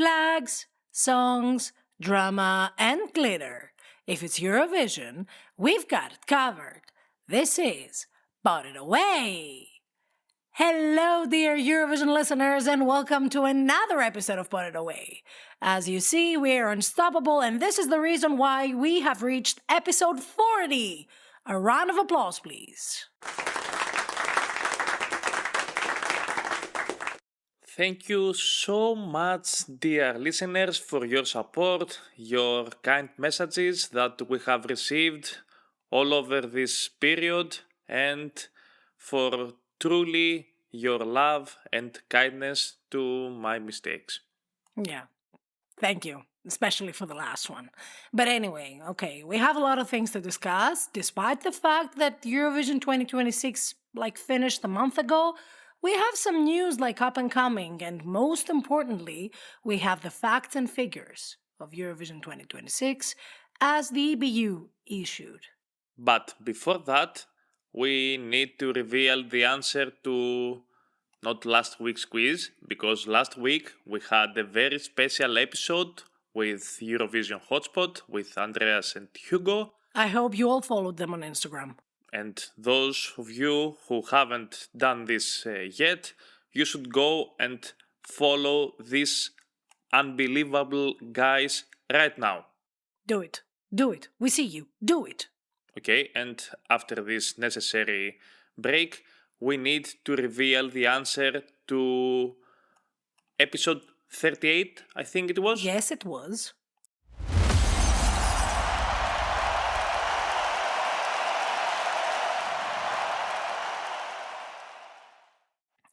Flags, songs, drama, and glitter. If it's Eurovision, we've got it covered. This is Put It Away! Hello, dear Eurovision listeners, and welcome to another episode of Put It Away. As you see, we are unstoppable, and this is the reason why we have reached episode 40. A round of applause, please. Thank you so much, dear listeners, for your support, your kind messages that we have received all over this period, and for truly your love and kindness to my mistakes. Yeah, thank you, especially for the last one. But anyway, okay, we have a lot of things to discuss. Despite the fact that Eurovision 2026 finished a month ago, we have some news up and coming, and most importantly, we have the facts and figures of Eurovision 2026 as the EBU issued. But before that, we need to reveal the answer to not last week's quiz, because last week we had a very special episode with Eurovision Hotspot with Andreas and Hugo. I hope you all followed them on Instagram. And those of you who haven't done this yet, you should go and follow these unbelievable guys right now. Do it. Do it. We see you. Do it. Okay, and after this necessary break, we need to reveal the answer to episode 38, I think it was? Yes, it was.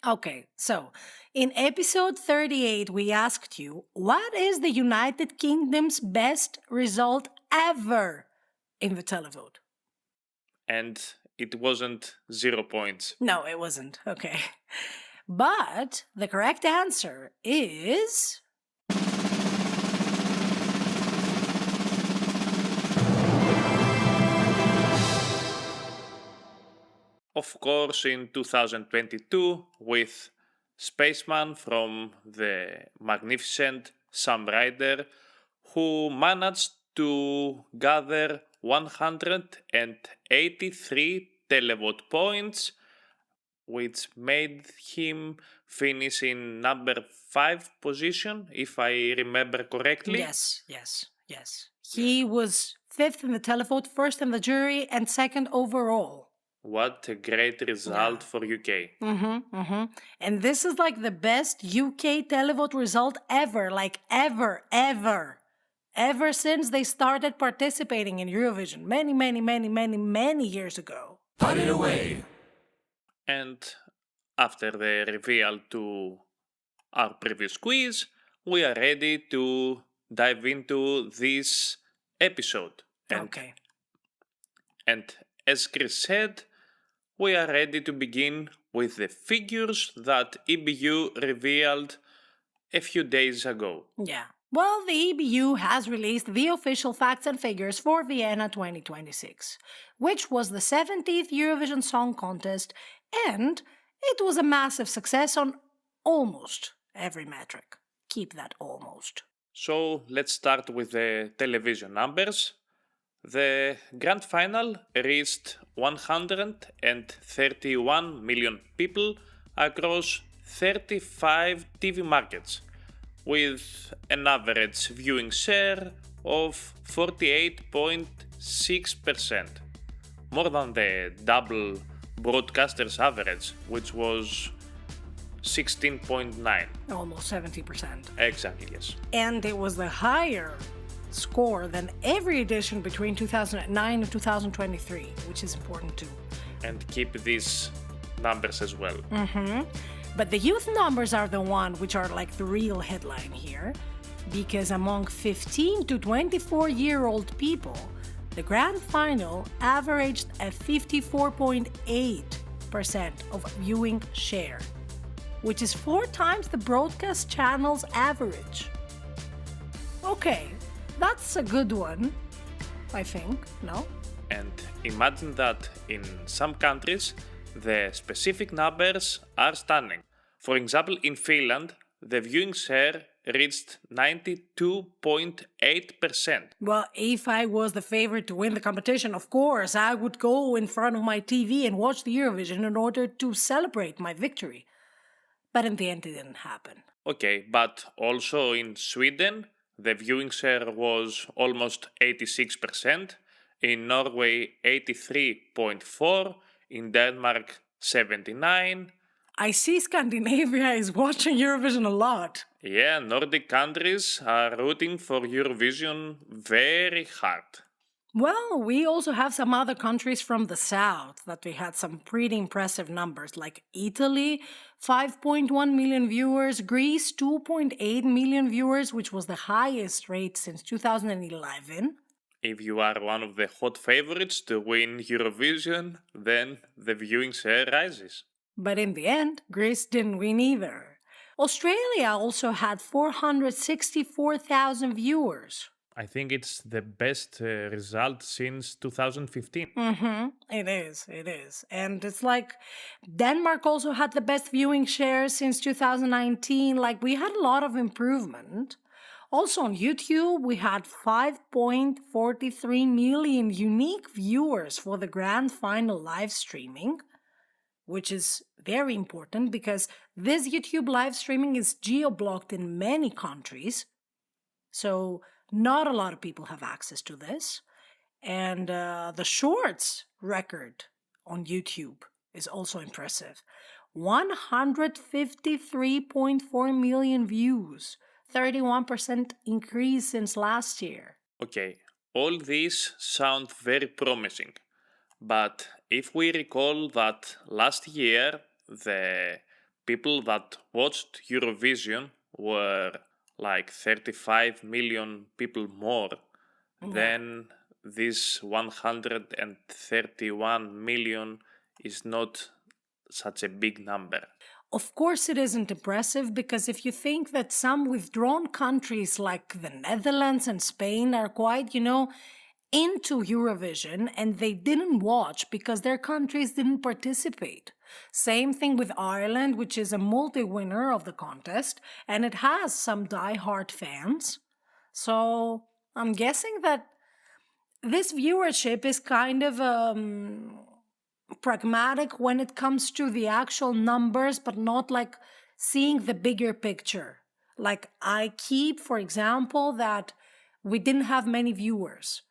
Okay, so in episode 38, we asked you, what is the United Kingdom's best result ever in the televote? And it wasn't 0 points. No, it wasn't. Okay. But the correct answer is... Of course, in 2022, with Spaceman from the magnificent Sam Ryder, who managed to gather 183 televote points, which made him finish in number 5 position, if I remember correctly. Yes. He was 5th in the televote, 1st in the jury, and 2nd overall. What a great result for UK. And this is the best UK televote result ever, ever since they started participating in Eurovision many years ago. Put it away! And after the reveal to our previous quiz, we are ready to dive into this episode. Okay. And as Chris said, we are ready to begin with the figures that EBU revealed a few days ago. Yeah. Well, the EBU has released the official facts and figures for Vienna 2026, which was the 70th Eurovision Song Contest, and it was a massive success on almost every metric. Keep that almost. So let's start with the television numbers. The grand final reached 131 million people across 35 TV markets, with an average viewing share of 48.6%, more than the double broadcasters average, which was 16.9%. Almost 70%. Exactly, yes. And it was the higher score than every edition between 2009 and 2023, which is important too. And keep these numbers as well. But the youth numbers are the one which are the real headline here, because among 15 to 24-year-old people, the grand final averaged a 54.8% of viewing share, which is 4 times the broadcast channel's average. Okay, that's a good one, I think, no? And imagine that in some countries, the specific numbers are stunning. For example, in Finland, the viewing share reached 92.8%. Well, if I was the favorite to win the competition, of course, I would go in front of my TV and watch the Eurovision in order to celebrate my victory. But in the end, it didn't happen. Okay, but also in Sweden, the viewing share was almost 86%, in Norway 83.4%, in Denmark 79%. I see Scandinavia is watching Eurovision a lot. Yeah, Nordic countries are rooting for Eurovision very hard. Well, we also have some other countries from the south that we had some pretty impressive numbers, like Italy, 5.1 million viewers, Greece, 2.8 million viewers, which was the highest rate since 2011. If you are one of the hot favorites to win Eurovision, then the viewing share rises. But in the end, Greece didn't win either. Australia also had 464,000 viewers. I think it's the best result since 2015. It is. And it's like Denmark also had the best viewing share since 2019. Like, we had a lot of improvement. Also on YouTube, we had 5.43 million unique viewers for the grand final live streaming, which is very important because this YouTube live streaming is geo-blocked in many countries. So not a lot of people have access to this. And the shorts record on YouTube is also impressive. 153.4 million views, 31% increase since last year. Okay, all these sound very promising. But if we recall that last year the people that watched Eurovision were like 35 million people more, then this 131 million is not such a big number. Of course it isn't impressive, because if you think that some withdrawn countries like the Netherlands and Spain are quite, into Eurovision and they didn't watch because their countries didn't participate. Same thing with Ireland, which is a multi-winner of the contest, and it has some die-hard fans. So I'm guessing that this viewership is kind of pragmatic when it comes to the actual numbers, but not like seeing the bigger picture. Like I keep, for example, that we didn't have many viewers.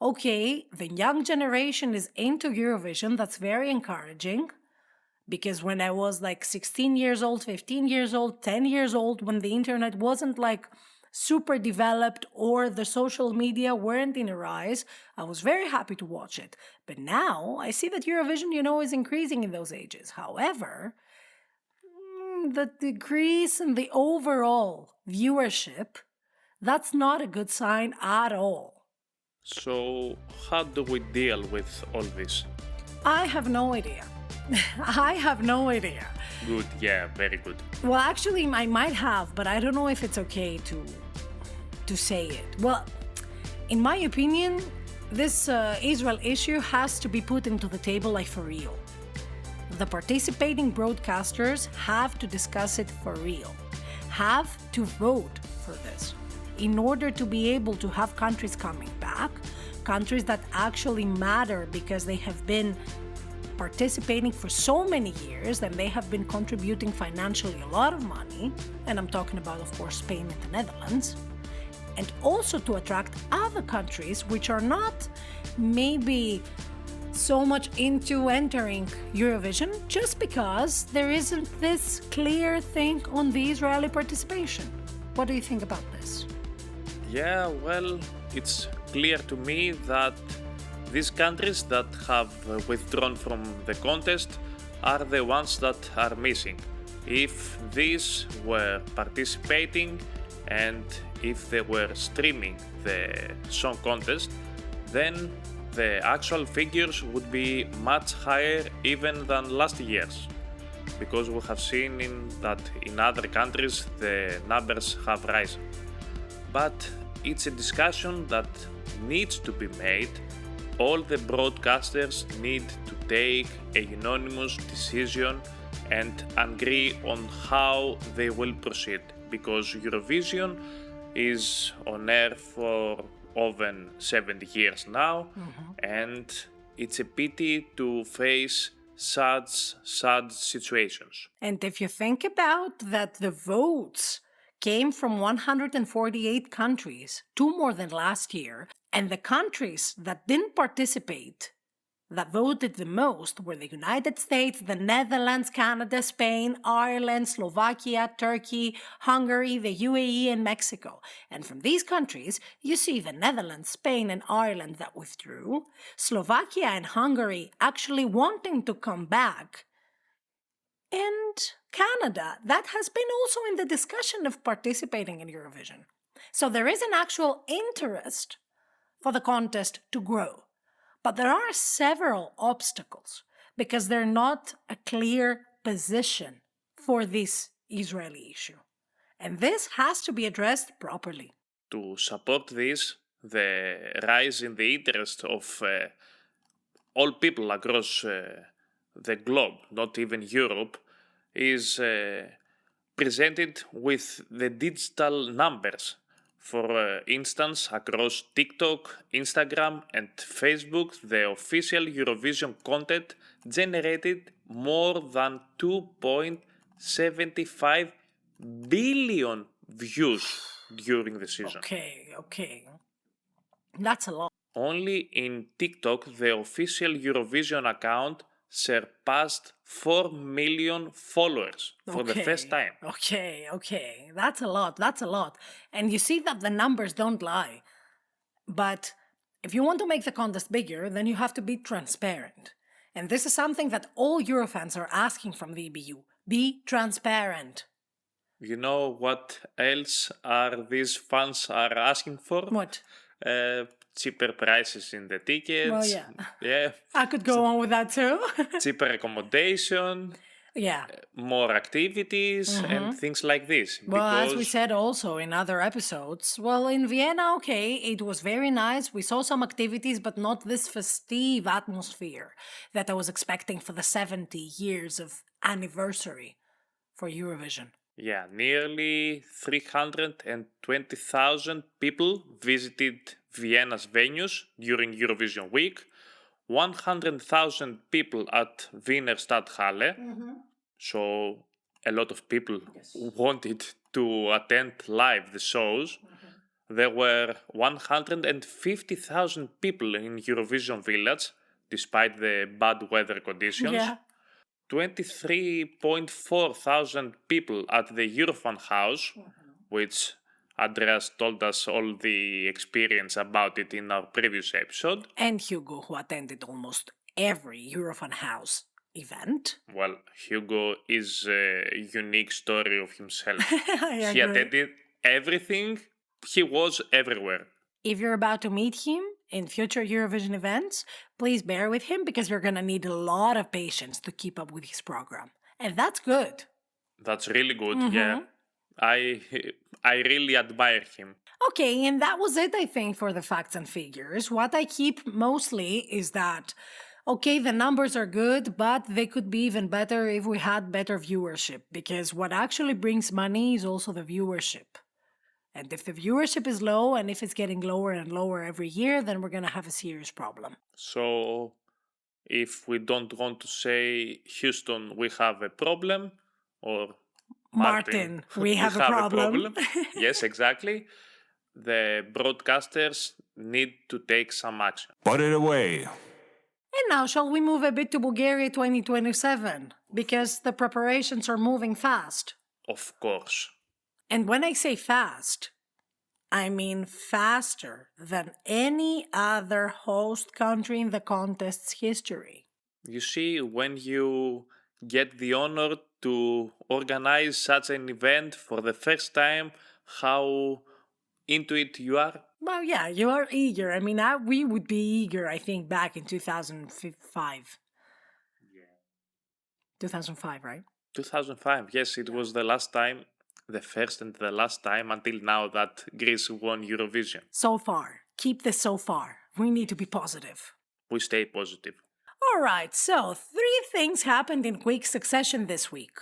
Okay, the young generation is into Eurovision. That's very encouraging. Because when I was like 16 years old, 15 years old, 10 years old, when the internet wasn't like super developed or the social media weren't in a rise, I was very happy to watch it. But now I see that Eurovision, is increasing in those ages. However, the decrease in the overall viewership, that's not a good sign at all. So, how do we deal with all this? I have no idea. I have no idea. Good, yeah, very good. Well, actually, I might have, but I don't know if it's okay to say it. Well, in my opinion, this Israel issue has to be put into the table like for real. The participating broadcasters have to discuss it for real, have to vote for this in order to be able to have countries coming back, countries that actually matter because they have been participating for so many years and they have been contributing financially a lot of money, and I'm talking about, of course, Spain and the Netherlands, and also to attract other countries which are not maybe so much into entering Eurovision just because there isn't this clear thing on the Israeli participation. What do you think about this? Yeah, well, it's clear to me that these countries that have withdrawn from the contest are the ones that are missing. If these were participating and if they were streaming the song contest, then the actual figures would be much higher even than last year's, because we have seen that in other countries the numbers have risen. But it's a discussion that needs to be made. All the broadcasters need to take a unanimous decision and agree on how they will proceed, because Eurovision is on air for over 70 years now, and it's a pity to face such sad situations. And if you think about that, the votes came from 148 countries, two more than last year, and the countries that didn't participate, that voted the most, were the United States, the Netherlands, Canada, Spain, Ireland, Slovakia, Turkey, Hungary, the UAE, and Mexico. And from these countries, you see the Netherlands, Spain, and Ireland that withdrew, Slovakia and Hungary actually wanting to come back, and Canada, that has been also in the discussion of participating in Eurovision. So there is an actual interest for the contest to grow. But there are several obstacles because they're not a clear position for this Israeli issue. And this has to be addressed properly. To support this, the rise in the interest of all people across the globe, not even Europe, is presented with the digital numbers. For instance, across TikTok, Instagram, and Facebook, the official Eurovision content generated more than 2.75 billion views during the season. Okay. That's a lot. Only in TikTok, the official Eurovision account surpassed 4 million followers for the first time. Okay. That's a lot. And you see that the numbers don't lie. But if you want to make the contest bigger, then you have to be transparent. And this is something that all Eurofans are asking from the EBU. Be transparent. You know what else are these fans are asking for? What? Cheaper prices in the tickets. Well, yeah. Yeah. I could go on with that too. Cheaper accommodation. Yeah. More activities and things like this. Well, as we said also in other episodes, well, in Vienna, okay, it was very nice. We saw some activities, but not this festive atmosphere that I was expecting for the 70 years of anniversary for Eurovision. Yeah, nearly 320,000 people visited Vienna's venues during Eurovision week, 100,000 people at Wiener Stadthalle, so a lot of people wanted to attend live the shows. There were 150,000 people in Eurovision Village, despite the bad weather conditions. Yeah. 23.4 thousand people at the Eurofan House, which Andreas told us all the experience about it in our previous episode. And Hugo, who attended almost every Eurofan House event. Well, Hugo is a unique story of himself. He attended everything. He was everywhere. If you're about to meet him in future Eurovision events, please bear with him because you're going to need a lot of patience to keep up with his program. And that's good. That's really good, yeah. I really admire him. Okay, and that was it, I think, for the facts and figures. What I keep mostly is that, okay, the numbers are good, but they could be even better if we had better viewership, because what actually brings money is also the viewership. And if the viewership is low, and if it's getting lower and lower every year, then we're going to have a serious problem. So, if we don't want to say Houston, we have a problem, or Martin, we have a problem. Yes, exactly. The broadcasters need to take some action. Put it away. And now, shall we move a bit to Bulgaria 2027? Because the preparations are moving fast. Of course. And when I say fast, I mean faster than any other host country in the contest's history. You see, when you get the honor to organize such an event for the first time, how into it you are? Well, yeah, you are eager. I mean, we would be eager, I think, back in 2005. Yeah. 2005, right? 2005, yes, it was the last time, the first and the last time until now that Greece won Eurovision. So far. Keep this so far. We need to be positive. We stay positive. Alright, so 3 things happened in quick succession this week.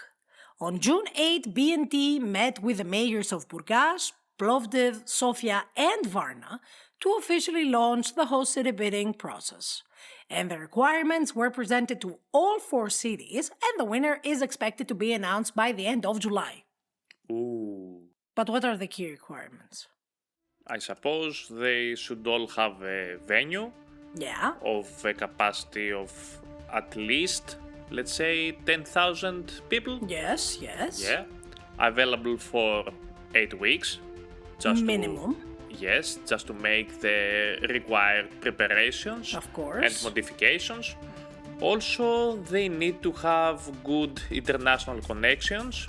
On June 8, BNT met with the mayors of Burgas, Plovdiv, Sofia, and Varna to officially launch the host city bidding process. And the requirements were presented to all 4 cities, and the winner is expected to be announced by the end of July. Ooh. But what are the key requirements? I suppose they should all have a venue Yeah. of a capacity of at least, let's say, 10,000 people. Yes. Yeah. Available for 8 weeks. Just Minimum. just to make the required preparations Of course. and modifications. Also, they need to have good international connections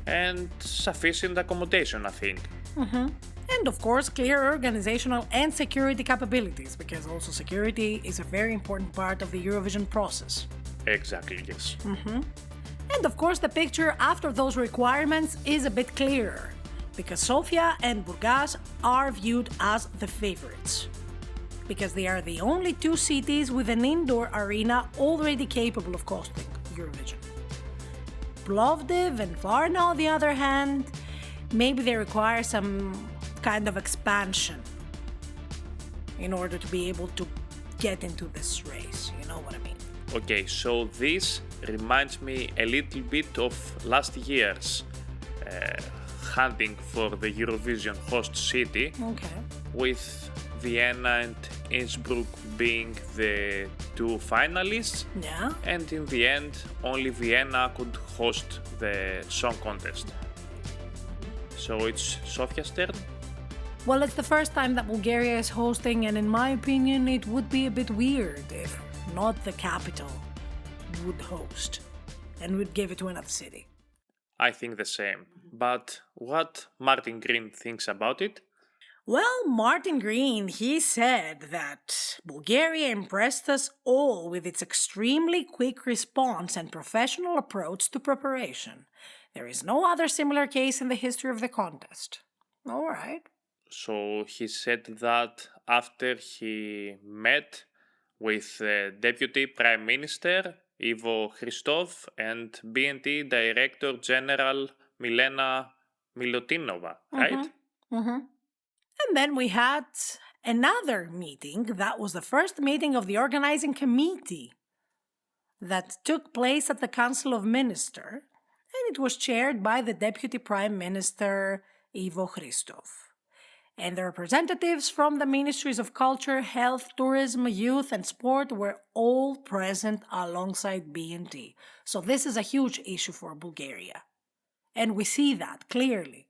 and sufficient accommodation, I think. And of course, clear organizational and security capabilities, because also security is a very important part of the Eurovision process. Exactly, yes. And of course, the picture after those requirements is a bit clearer, because Sofia and Burgas are viewed as the favorites, because they are the only 2 cities with an indoor arena already capable of hosting Eurovision. Plovdiv and Varna, on the other hand, maybe they require some kind of expansion in order to be able to get into this race, you know what I mean? Okay, so this reminds me a little bit of last year's hunting for the Eurovision host city, Okay. with Vienna and Innsbruck being the 2 finalists, Yeah. and in the end only Vienna could host the song contest. So it's Sofia's turn? Well, it's the first time that Bulgaria is hosting, and in my opinion, it would be a bit weird if not the capital would host and would give it to another city. I think the same. But what Martin Green thinks about it? Well, Martin Green, he said that Bulgaria impressed us all with its extremely quick response and professional approach to preparation. There is no other similar case in the history of the contest. All right. So he said that after he met with the Deputy Prime Minister Ivo Christov and BNT Director General Milena Milutinova, right? And then we had another meeting. That was the first meeting of the organizing committee that took place at the Council of Ministers, and it was chaired by the Deputy Prime Minister Ivo Christov. And the representatives from the Ministries of Culture, Health, Tourism, Youth and Sport were all present alongside BNT. So this is a huge issue for Bulgaria. And we see that clearly.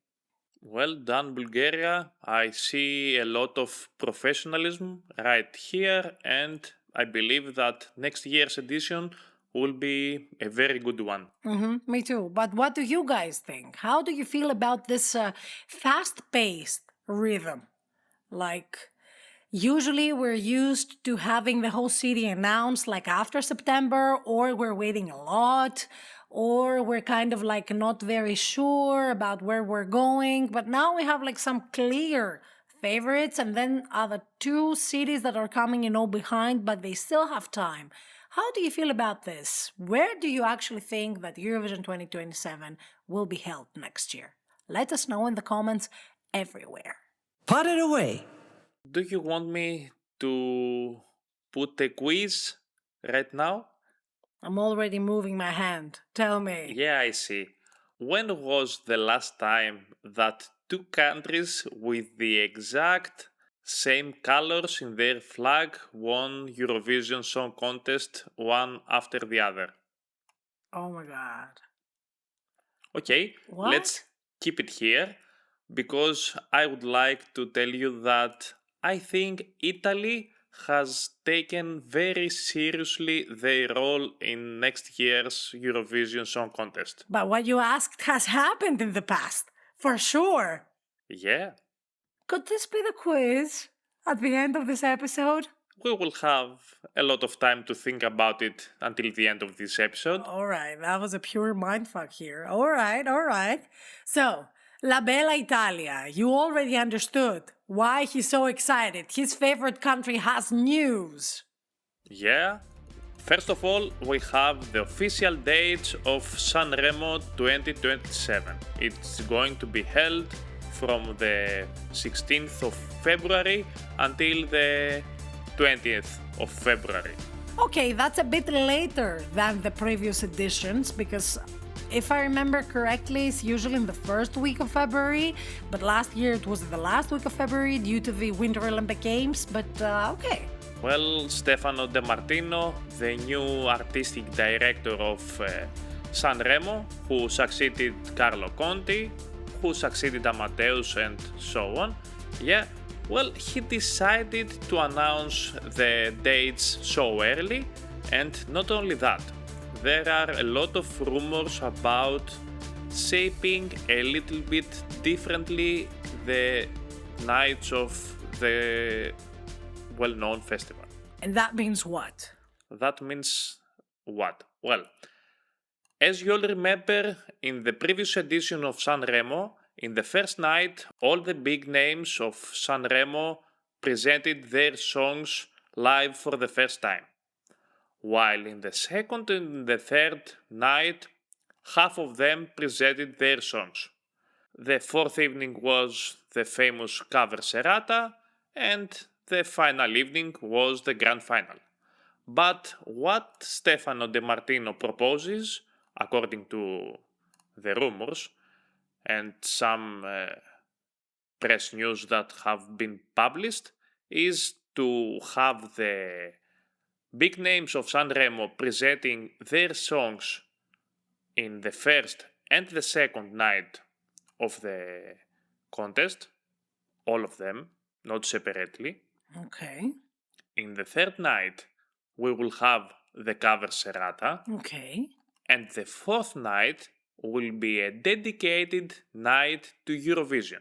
Well done, Bulgaria. I see a lot of professionalism right here, and I believe that next year's edition will be a very good one. Me too. But what do you guys think? How do you feel about this fast-paced rhythm? Like, usually we're used to having the whole city announced like after September, or we're waiting a lot, or we're kind of like not very sure about where we're going. But now we have like some clear favorites, and then other 2 cities that are coming, behind, but they still have time. How do you feel about this? Where do you actually think that Eurovision 2027 will be held next year? Let us know in the comments everywhere. Put it away. Do you want me to put a quiz right now? I'm already moving my hand. Tell me. Yeah, I see. When was the last time that 2 countries with the exact same colors in their flag won Eurovision Song Contest one after the other? Oh my god. Okay, What? let's keep it here, because I would like to tell you that I think Italy has taken very seriously their role in next year's Eurovision Song Contest. But what you asked has happened in the past, for sure. Yeah, Could this be the quiz at the end of this episode? we will have a lot of time to think about it until the end of this episode. Alright, that was a pure mindfuck here. Alright. So, La Bella Italia, you already understood why he's so excited. His favorite country has news. Yeah, First of all, we have the official dates of Sanremo 2027. It's going to be held from the 16th of February until the 20th of February. Okay, that's a bit later than the previous editions because if I remember correctly, it's usually in the first week of February, but last year it was the last week of February due to the Winter Olympic Games, but okay. Well, Stefano De Martino, the new artistic director of Sanremo, who succeeded Carlo Conti, who succeeded Amadeus and so on, he decided to announce the dates so early, and not only that, there are a lot of rumors about shaping a little bit differently the nights of the well-known festival. And that means what? That means what? Well, as you all remember, in the previous edition of Sanremo, in the first night, all the big names of Sanremo presented their songs live for the first time. While in the second and the third night, half of them presented their songs. The fourth evening was the famous cover serata, and the final evening was the grand final. But what Stefano De Martino proposes, according to the rumours and some press news that have been published, is to have the big names of Sanremo presenting their songs in the first and the second night of the contest, all of them, not separately. Okay. In the third night, we will have the cover serata. Okay. And the fourth night will be a dedicated night to Eurovision.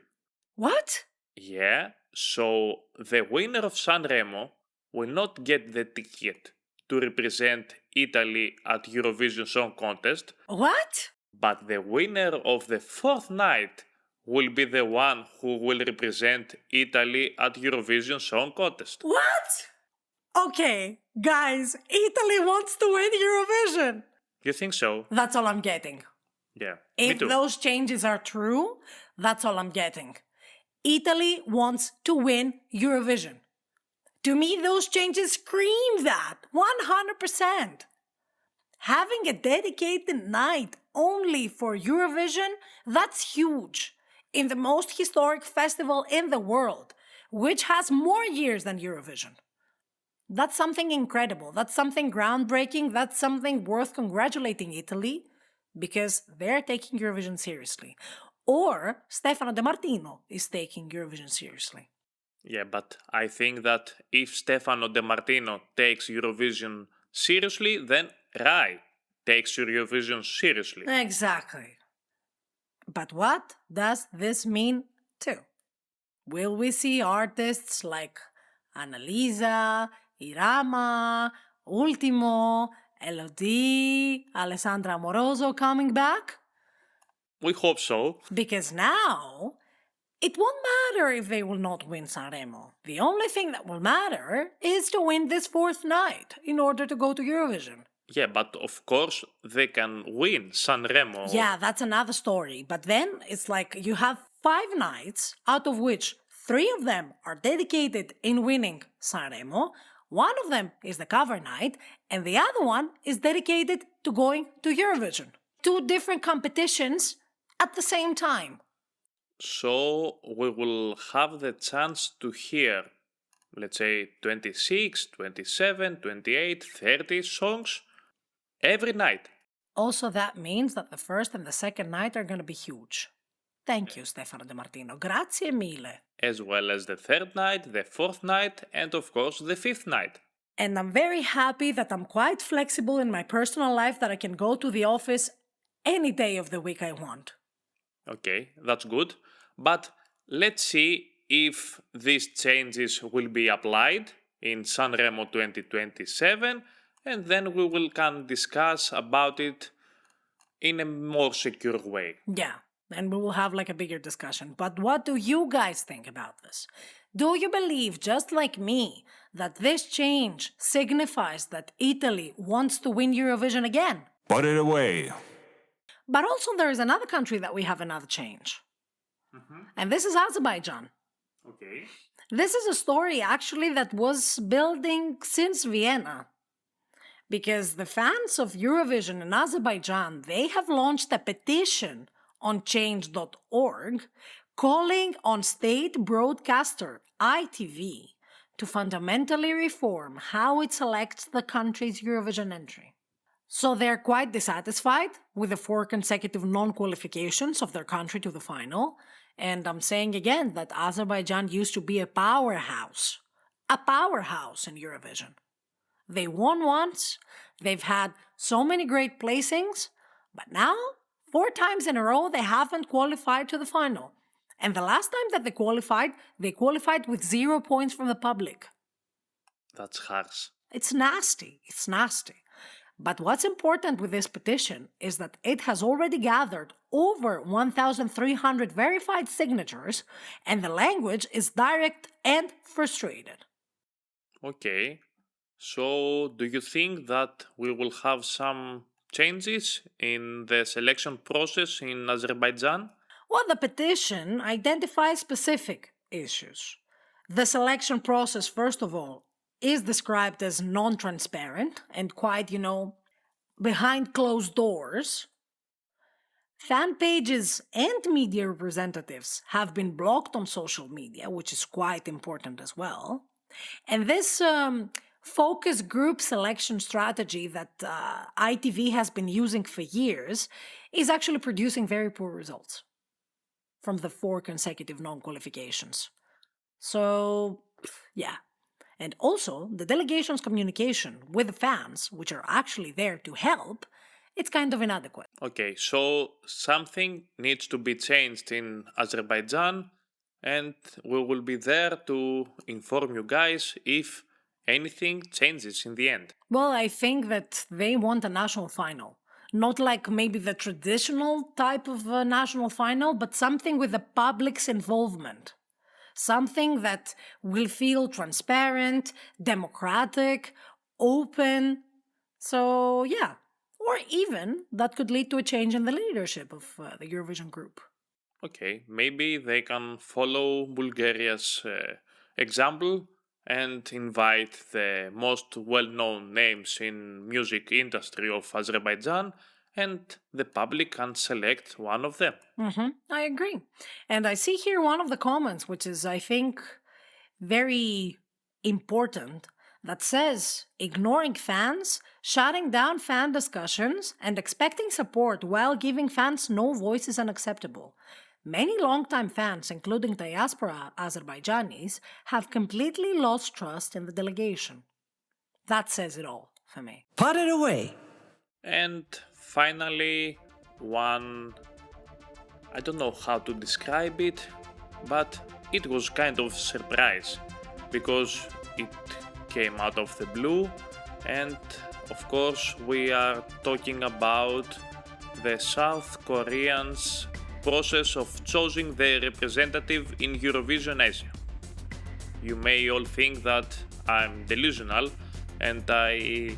What? Yeah, so the winner of Sanremo will not get the ticket to represent Italy at Eurovision Song Contest. What? But the winner of the fourth night will be the one who will represent Italy at Eurovision Song Contest. What? Okay, guys, Italy wants to win Eurovision. You think so? That's all I'm getting. Yeah, If me too. those changes are true, that's all I'm getting. Italy wants to win Eurovision. To me, those changes scream that 100%. Having a dedicated night only for Eurovision, that's huge. In the most historic festival in the world, which has more years than Eurovision. That's something incredible. That's something groundbreaking. That's something worth congratulating Italy because they're taking Eurovision seriously. Or Stefano De Martino is taking Eurovision seriously. Yeah, but I think that if Stefano De Martino takes Eurovision seriously, then Rai takes Eurovision seriously. Exactly. But what does this mean too? Will we see artists like Annalisa, Irama, Ultimo, Elodie, Alessandra Amoroso coming back? We hope so. Because now, it won't matter if they will not win Sanremo. The only thing that will matter is to win this fourth night in order to go to Eurovision. Yeah, but of course they can win Sanremo. Yeah, that's another story. But then it's like you have 5 nights, out of which 3 of them are dedicated in winning Sanremo. 1 of them is the cover night, and the other one is dedicated to going to Eurovision. 2 different competitions at the same time. So we will have the chance to hear, let's say, 26, 27, 28, 30 songs every night. Also, that means that the first and the second night are going to be huge. Thank you, Stefano De Martino. Grazie mille. As well as the third night, the fourth night, and of course the fifth night. And I'm very happy that I'm quite flexible in my personal life, that I can go to the office any day of the week I want. Okay, that's good. But let's see if these changes will be applied in Sanremo 2027, and then can discuss about it in a more secure way. Yeah, and we will have like a bigger discussion. But what do you guys think about this? Do you believe, just like me, that this change signifies that Italy wants to win Eurovision again? Put it away. But also there is another country that we have another change. And this is Azerbaijan. Okay. This is a story actually that was building since Vienna. Because the fans of Eurovision in Azerbaijan, they have launched a petition on change.org calling on state broadcaster ITV to fundamentally reform how it selects the country's Eurovision entry. So they're quite dissatisfied with the 4 consecutive non-qualifications of their country to the final. And I'm saying again that Azerbaijan used to be a powerhouse in Eurovision. They won once, they've had so many great placings, but now, 4 times in a row, they haven't qualified to the final. And the last time that they qualified with 0 points from the public. That's harsh. It's nasty. But what's important with this petition is that it has already gathered over 1,300 verified signatures, and the language is direct and frustrated. Okay. So, do you think that we will have some changes in the selection process in Azerbaijan? Well, the petition identifies specific issues. The selection process, first of all, is described as non-transparent and quite, behind closed doors. Fan pages and media representatives have been blocked on social media, which is quite important as well. And this focus group selection strategy that ITV has been using for years is actually producing very poor results from the 4 consecutive non-qualifications. So, yeah. And also, the delegation's communication with the fans, which are actually there to help, it's kind of inadequate. Okay, so something needs to be changed in Azerbaijan, and we will be there to inform you guys if anything changes in the end. Well, I think that they want a national final. Not like maybe the traditional type of national final, but something with the public's involvement. Something that will feel transparent, democratic, open. So, yeah. Or even that could lead to a change in the leadership of the Eurovision group. Okay, maybe they can follow Bulgaria's example and invite the most well-known names in music industry of Azerbaijan, and the public can select one of them. I agree. And I see here one of the comments, which is, I think, very important, that says, ignoring fans, shutting down fan discussions, and expecting support while giving fans no voice is unacceptable. Many longtime fans, including diaspora Azerbaijanis, have completely lost trust in the delegation. That says it all for me. Put it away. And finally, I don't know how to describe it, but it was kind of surprise because it came out of the blue, and of course we are talking about the South Koreans' process of choosing their representative in Eurovision Asia. You may all think that I'm delusional and I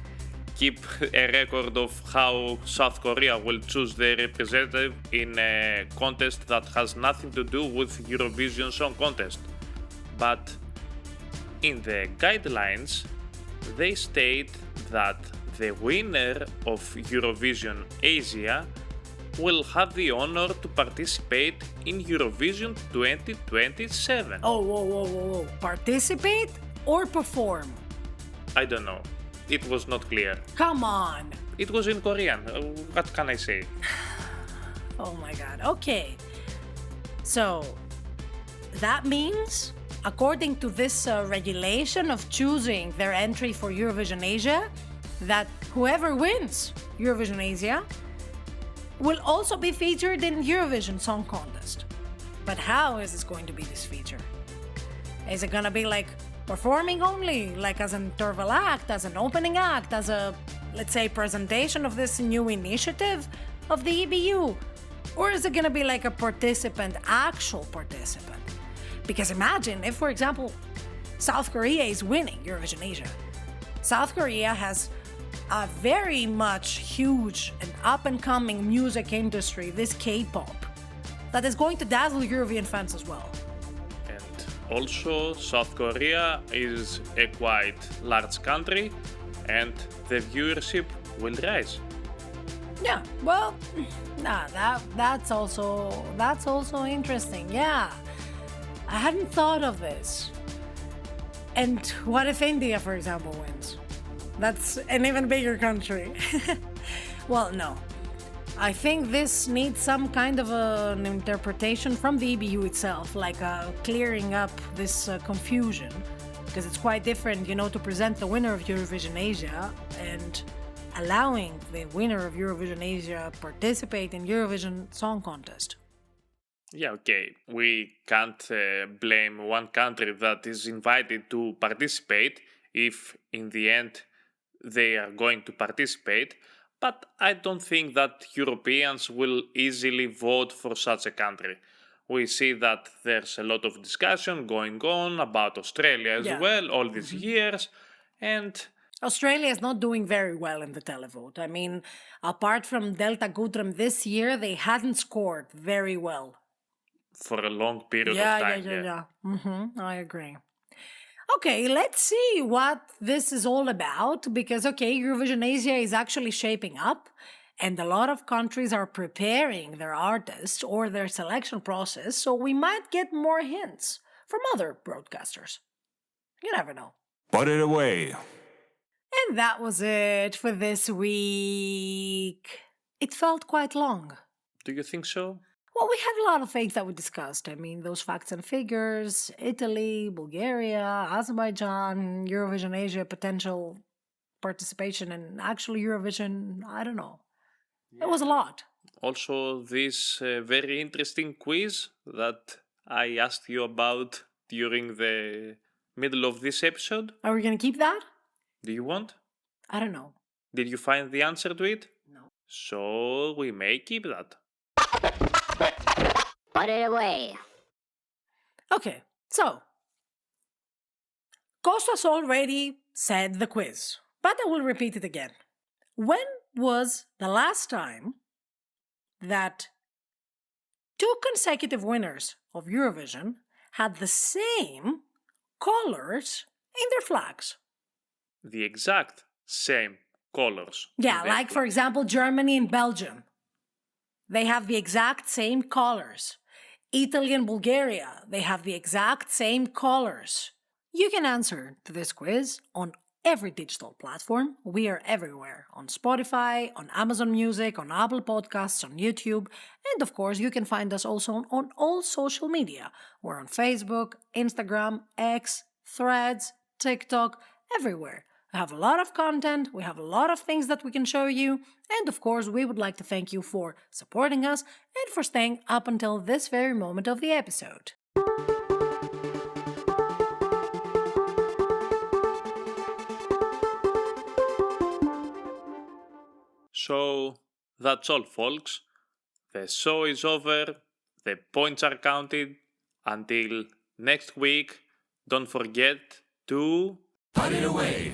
keep a record of how South Korea will choose their representative in a contest that has nothing to do with Eurovision Song Contest. But in the guidelines, they state that the winner of Eurovision Asia will have the honor to participate in Eurovision 2027. Oh, whoa. Participate or perform? I don't know. It was not clear. Come on. It was in Korean. What can I say? Oh my god. Okay. So, that means, according to this regulation of choosing their entry for Eurovision Asia, that whoever wins Eurovision Asia will also be featured in Eurovision Song Contest. But how is this going to be this feature? Is it gonna be like performing only, like as an interval act, as an opening act, as a, let's say, presentation of this new initiative of the EBU? Or is it going to be like a participant, actual participant? Because imagine if, for example, South Korea is winning Eurovision Asia. South Korea has a very much huge and up-and-coming music industry, this K-pop, that is going to dazzle European fans as well. And also, South Korea is a quite large country, and the viewership will rise. Yeah, well, that's also interesting. Yeah, I hadn't thought of this. And what if India, for example, wins? That's an even bigger country. Well, no. I think this needs some kind of an interpretation from the EBU itself, like clearing up this confusion, because it's quite different, to present the winner of Eurovision Asia and allowing the winner of Eurovision Asia participate in Eurovision Song Contest. Yeah, okay. We can't blame one country that is invited to participate if in the end they are going to participate, but I don't think that Europeans will easily vote for such a country. We see that there's a lot of discussion going on about Australia as well all these years, and Australia is not doing very well in the televote. I mean, apart from Delta Goodrem this year, they hadn't scored very well. For a long period of time. Yeah. I agree. Okay, let's see what this is all about, because, Eurovision Asia is actually shaping up, and a lot of countries are preparing their artists or their selection process, so we might get more hints from other broadcasters. You never know. Put it away. And that was it for this week. It felt quite long. Do you think so? Well, we had a lot of things that we discussed. I mean, those facts and figures, Italy, Bulgaria, Azerbaijan, Eurovision Asia, potential participation, and actually Eurovision, I don't know. It was a lot. Also, this very interesting quiz that I asked you about during the middle of this episode. Are we going to keep that? Do you want? I don't know. Did you find the answer to it? No. So we may keep that. Put it away. Okay, so Kostas already said the quiz, but I will repeat it again. When was the last time that two consecutive winners of Eurovision had the same colors in their flags? The exact same colors. Yeah, like for example, Germany and Belgium. They have the exact same colors. Italy and Bulgaria, they have the exact same colors. You can answer to this quiz on every digital platform. We are everywhere, on Spotify, on Amazon Music, on Apple Podcasts, on YouTube, and of course you can find us also on all social media. We're on Facebook, Instagram, X, Threads, TikTok, everywhere. We have a lot of content, we have a lot of things that we can show you, and of course we would like to thank you for supporting us and for staying up until this very moment of the episode. So that's all, folks. The show is over, the points are counted. Until next week, don't forget to Put it away.